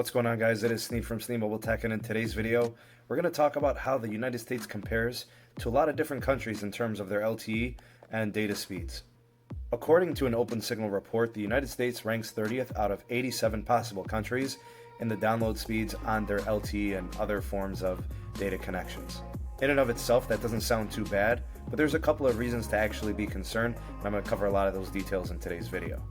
What's going on, guys? It is Sneed from Sneed Mobile Tech, and in today's video we're going to talk about how the United States compares to a lot of different countries in terms of their LTE and data speeds. According to an OpenSignal report, the United States ranks 30th out of 87 possible countries in the download speeds on their LTE and other forms of data connections. In and of itself, that doesn't sound too bad, but there's a couple of reasons to actually be concerned, and I'm going to cover a lot of those details in today's video.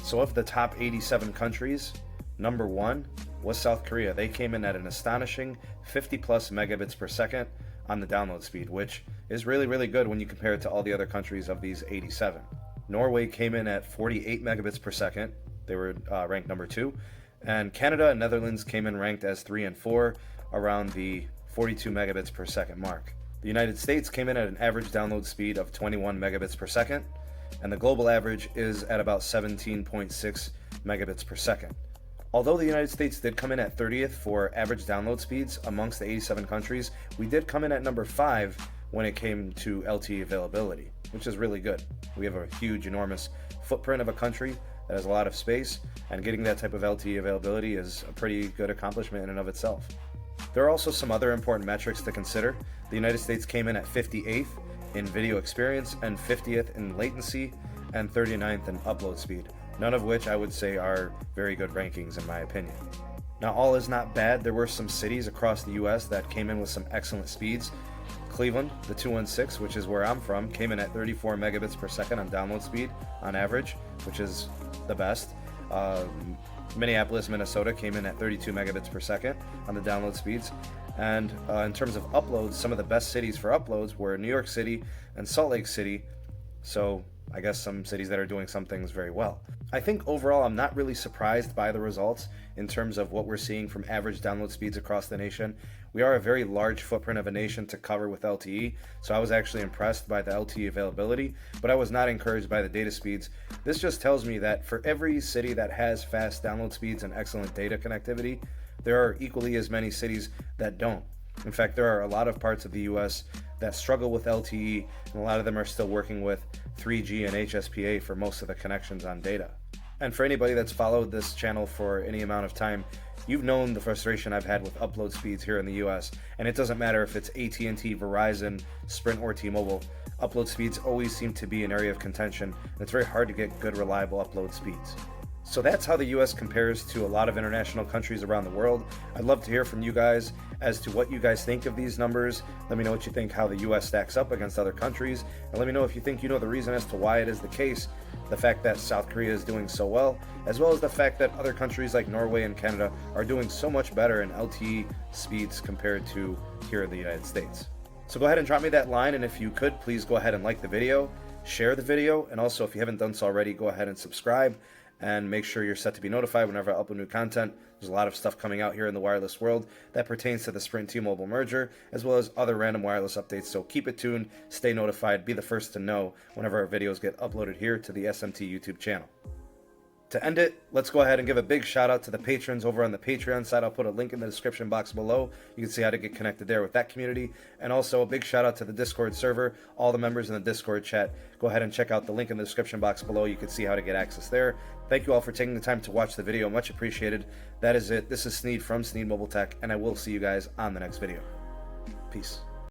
So of the top 87 countries, number one was South Korea. They came in at an astonishing 50 plus megabits per second on the download speed, which is really good when you compare it to all the other countries of these 87. Norway came in at 48 megabits per second. They were ranked number 2. And Canada and Netherlands came in ranked as 3 and 4, around the 42 megabits per second mark. The United States came in at an average download speed of 21 megabits per second, and the global average is at about 17.6 megabits per second. Although the United States did come in at 30th for average download speeds amongst the 87 countries, we did come in at number 5 when it came to LTE availability, which is really good. We have a huge, enormous footprint of a country that has a lot of space, and getting that type of LTE availability is a pretty good accomplishment in and of itself. There are also some other important metrics to consider. The United States came in at 58th in video experience and 50th in latency and 39th in upload speed, none of which I would say are very good rankings in my opinion. Now, all is not bad. There were some cities across the US that came in with some excellent speeds. Cleveland, the 216, which is where I'm from, came in at 34 megabits per second on download speed on average, which is the best. Minneapolis, Minnesota came in at 32 megabits per second on the download speeds. And in terms of uploads, some of the best cities for uploads were New York City and Salt Lake City. So I guess some cities that are doing some things very well. I think overall I'm not really surprised by the results in terms of what we're seeing from average download speeds across the nation. We are a very large footprint of a nation to cover with LTE, so I was actually impressed by the LTE availability, but I was not encouraged by the data speeds. This just tells me that for every city that has fast download speeds and excellent data connectivity, there are equally as many cities that don't. In fact, there are a lot of parts of the US that struggle with LTE, and a lot of them are still working with 3G and HSPA for most of the connections on data. And for anybody that's followed this channel for any amount of time, you've known the frustration I've had with upload speeds here in the US, and it doesn't matter if it's AT&T, Verizon, Sprint, or T-Mobile. Upload speeds always seem to be an area of contention, and it's very hard to get good, reliable upload speeds. So that's how the US compares to a lot of international countries around the world. I'd love to hear from you guys as to what you guys think of these numbers. Let me know what you think, how the US stacks up against other countries, and let me know if you think you know the reason as to why it is the case, the fact that South Korea is doing so well, as well as the fact that other countries like Norway and Canada are doing so much better in LTE speeds compared to here in the United States. So go ahead and drop me that line, and if you could, please go ahead and like the video, share the video, and also if you haven't done so already, go ahead and subscribe. And make sure you're set to be notified whenever I upload new content. There's a lot of stuff coming out here in the wireless world that pertains to the Sprint T-Mobile merger, as well as other random wireless updates. So keep it tuned, stay notified, be the first to know whenever our videos get uploaded here to the SMT YouTube channel. To end it, let's go ahead and give a big shout out to the patrons over on the Patreon side. I'll put a link in the description box below. You can see how to get connected there with that community. And also a big shout out to the Discord server, all the members in the Discord chat. Go ahead and check out the link in the description box below. You can see how to get access there. Thank you all for taking the time to watch the video. Much appreciated. That is it. This is Sneed from Sneed Mobile Tech, and I will see you guys on the next video. Peace.